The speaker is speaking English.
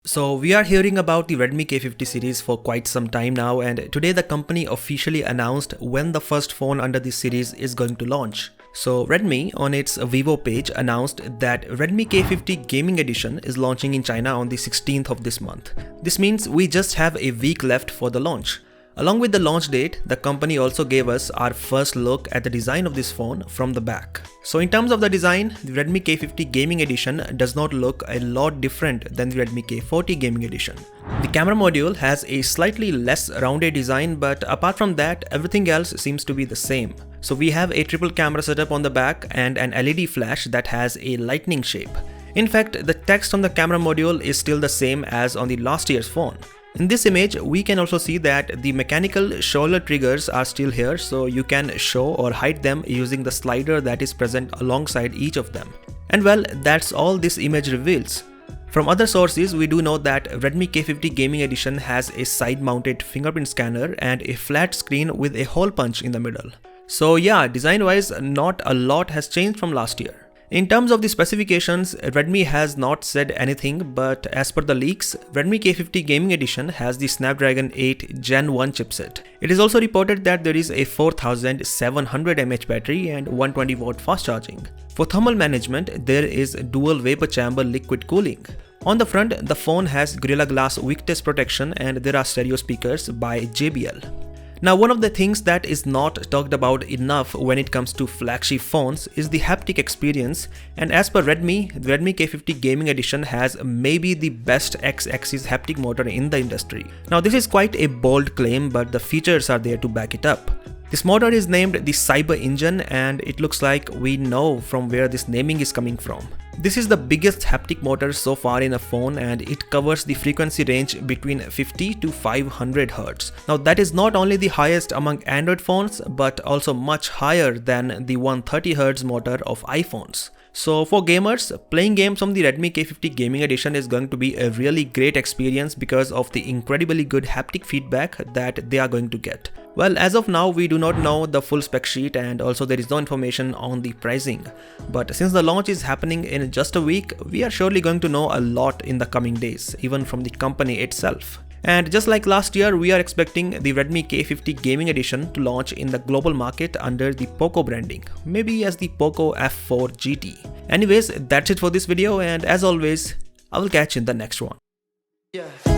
So we are hearing about the Redmi K50 series for quite some time now, and today the company officially announced when the first phone under this series is going to launch. So Redmi on its Weibo page announced that Redmi K50 Gaming Edition is launching in China on the 16th of this month. This means we just have a week left for the launch. Along with the launch date, the company also gave us our first look at the design of this phone from the back. So in terms of the design, the Redmi K50 Gaming Edition does not look a lot different than the Redmi K40 Gaming Edition. The camera module has a slightly less rounded design, but apart from that, everything else seems to be the same. So we have a triple camera setup on the back and an LED flash that has a lightning shape. In fact, the text on the camera module is still the same as on the last year's phone. In this image, we can also see that the mechanical shoulder triggers are still here, so you can show or hide them using the slider that is present alongside each of them. And well, that's all this image reveals. From other sources, we do know that Redmi K50 Gaming Edition has a side-mounted fingerprint scanner and a flat screen with a hole punch in the middle. So yeah, design-wise, not a lot has changed from last year. In terms of the specifications, Redmi has not said anything, but as per the leaks, Redmi K50 Gaming Edition has the Snapdragon 8 Gen 1 chipset. It is also reported that there is a 4700 mAh battery and 120 watt fast charging. For thermal management, there is dual vapor chamber liquid cooling. On the front, the phone has Gorilla Glass weak test protection and there are stereo speakers by JBL. Now, one of the things that is not talked about enough when it comes to flagship phones is the haptic experience, and as per Redmi, the Redmi K50 Gaming Edition has maybe the best X-axis haptic motor in the industry. Now, this is quite a bold claim, but the features are there to back it up. This motor is named the Cyber Engine, and it looks like we know from where this naming is coming from. This is the biggest haptic motor so far in a phone, and it covers the frequency range between 50 to 500 Hz. Now that is not only the highest among Android phones, but also much higher than the 130 Hz motor of iPhones. So for gamers, playing games on the Redmi K50 Gaming Edition is going to be a really great experience because of the incredibly good haptic feedback that they are going to get. Well, as of now, we do not know the full spec sheet and also there is no information on the pricing. But since the launch is happening in just a week, we are surely going to know a lot in the coming days, even from the company itself. And just like last year, we are expecting the Redmi K50 Gaming Edition to launch in the global market under the Poco branding, maybe as the Poco F4 GT. Anyways, that's it for this video, and as always, I will catch you in the next one. Yeah.